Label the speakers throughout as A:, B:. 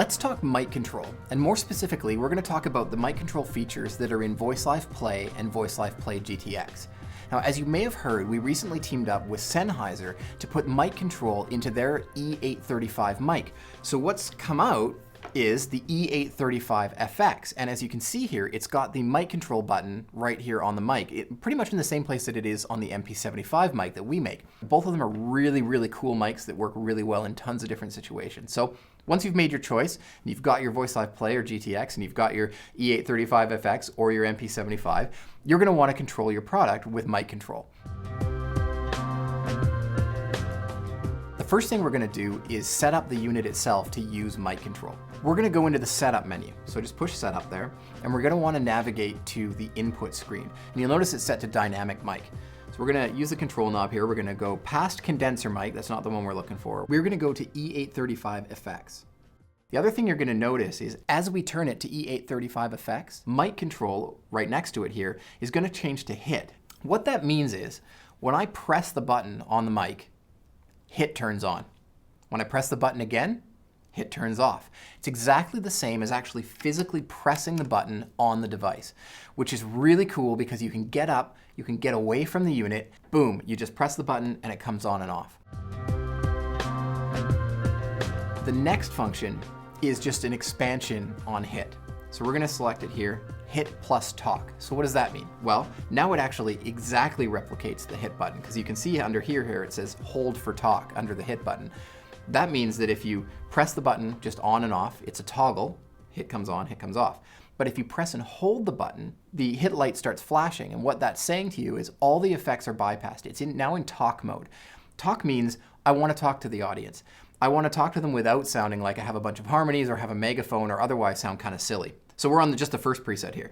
A: Let's talk mic control, and more specifically, we're going to talk about the mic control features that are in VoiceLive Play and VoiceLive Play GTX. Now, as you may have heard, we recently teamed up with Sennheiser to put mic control into their E835 mic. So what's come out is the E835 FX, and as you can see here, it's got the mic control button right here on the mic, pretty much in the same place that it is on the MP75 mic that we make. Both of them are really, really cool mics that work really well in tons of different situations. So once you've made your choice, and you've got your VoiceLive Play or GTX, and you've got your E835 FX or your MP75, you're going to want to control your product with mic control. The first thing we're going to do is set up the unit itself to use mic control. We're going to go into the setup menu. So just push setup there, and we're going to want to navigate to the input screen. And you'll notice it's set to dynamic mic. So we're going to use the control knob here. We're going to go past condenser mic. That's not the one we're looking for. We're going to go to E835 FX. The other thing you're going to notice is as we turn it to E835 FX, mic control right next to it here is going to change to hit. What that means is when I press the button on the mic, hit turns on. When I press the button again, hit turns off. It's exactly the same as actually physically pressing the button on the device, which is really cool because you can get up, you can get away from the unit, boom, you just press the button and it comes on and off. The next function is just an expansion on hit. So we're going to select it here, hit plus talk. So what does that mean? Well, now it actually exactly replicates the hit button, because you can see under here it says hold for talk under the hit button. That means that if you press the button just on and off, it's a toggle, hit comes on, hit comes off. But if you press and hold the button, the hit light starts flashing, and what that's saying to you is all the effects are bypassed. It's now in talk mode. Talk means I want to talk to the audience. I want to talk to them without sounding like I have a bunch of harmonies or have a megaphone or otherwise sound kind of silly. So we're on just the first preset here.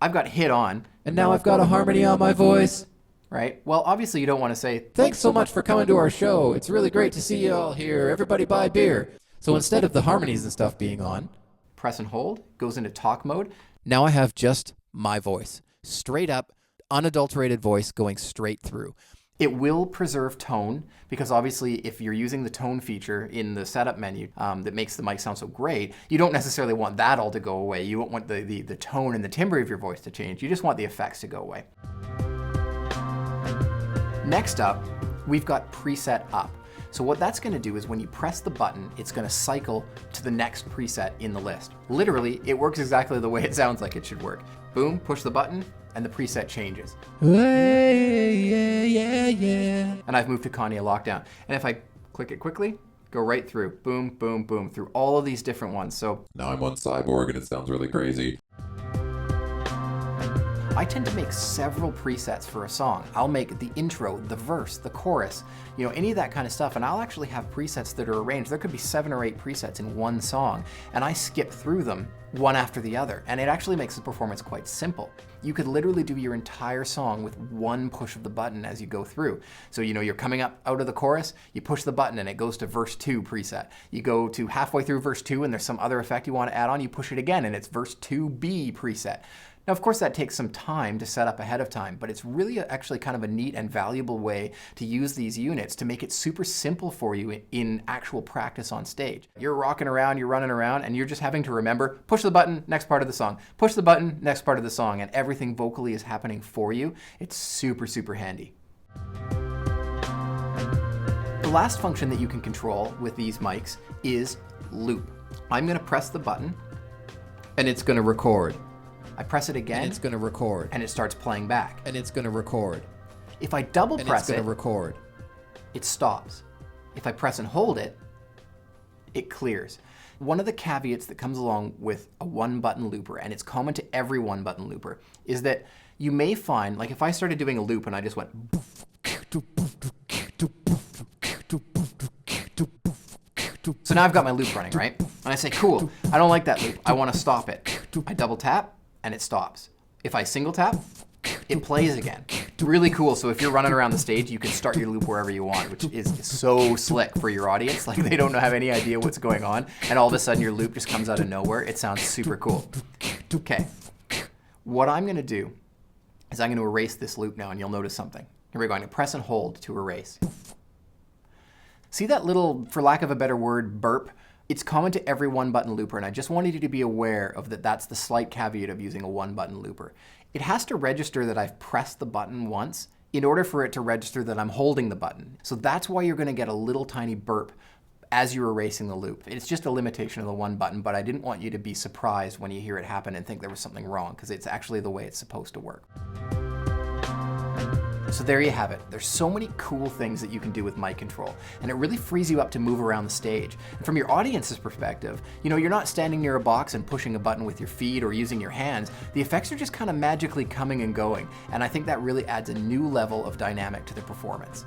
A: I've got hit on, and now I've got a harmony on my voice. Right? Well, obviously you don't want to say, "Thanks so much for coming to our show. It's really great to see you all here. Everybody buy beer." So instead of the harmonies and stuff being on, press and hold, goes into talk mode. Now I have just my voice. Straight up, unadulterated voice going straight through. It will preserve tone, because obviously if you're using the tone feature in the setup menu that makes the mic sound so great, you don't necessarily want that all to go away. You don't want the tone and the timbre of your voice to change. You just want the effects to go away. Next up, we've got preset up. So what that's going to do is when you press the button, it's going to cycle to the next preset in the list. Literally, it works exactly the way it sounds like it should work. Boom, push the button, and the preset changes. And I've moved to Kanye Lockdown. And if I click it quickly, go right through. Boom, boom, boom, through all of these different ones. So now I'm on Cyborg and it sounds really crazy. I tend to make several presets for a song. I'll make the intro, the verse, the chorus, any of that kind of stuff, and I'll actually have presets that are arranged. There could be 7 or 8 presets in one song, and I skip through them one after the other, and it actually makes the performance quite simple. You could literally do your entire song with one push of the button as you go through. So you're coming up out of the chorus, you push the button and it goes to verse 2 preset. You go to halfway through verse 2 and there's some other effect you want to add on, you push it again and it's verse 2B preset. Now, of course, that takes some time to set up ahead of time, but it's really actually kind of a neat and valuable way to use these units to make it super simple for you in actual practice on stage. You're rocking around, you're running around, and you're just having to remember, push the button, next part of the song, push the button, next part of the song, and everything vocally is happening for you. It's super, super handy. The last function that you can control with these mics is loop. I'm going to press the button, and it's going to record. I press it again, and it's going to record, and it starts playing back, and it's going to record. If I double press it, it's going to record. It stops. If I press and hold it, it clears. One of the caveats that comes along with a one-button looper, and it's common to every one-button looper, is that you may find, like if I started doing a loop and I just went, so now I've got my loop running, right? And I say, cool, I don't like that loop. I want to stop it. I double tap, and it stops. If I single tap, it plays again. Really cool. So if you're running around the stage, you can start your loop wherever you want, which is so slick for your audience. Like they don't have any idea what's going on, and all of a sudden your loop just comes out of nowhere. It sounds super cool. Okay, what I'm going to do is I'm going to erase this loop now, and you'll notice something. Here we go. I'm going to press and hold to erase. See that little, for lack of a better word, burp It's common to every one-button looper, and I just wanted you to be aware of that. That's the slight caveat of using a one-button looper. It has to register that I've pressed the button once in order for it to register that I'm holding the button. So that's why you're going to get a little tiny burp as you're erasing the loop. It's just a limitation of the one button, but I didn't want you to be surprised when you hear it happen and think there was something wrong, because it's actually the way it's supposed to work. So there you have it. There's so many cool things that you can do with mic control, and it really frees you up to move around the stage. And from your audience's perspective, you're not standing near a box and pushing a button with your feet or using your hands. The effects are just kind of magically coming and going, and I think that really adds a new level of dynamic to the performance.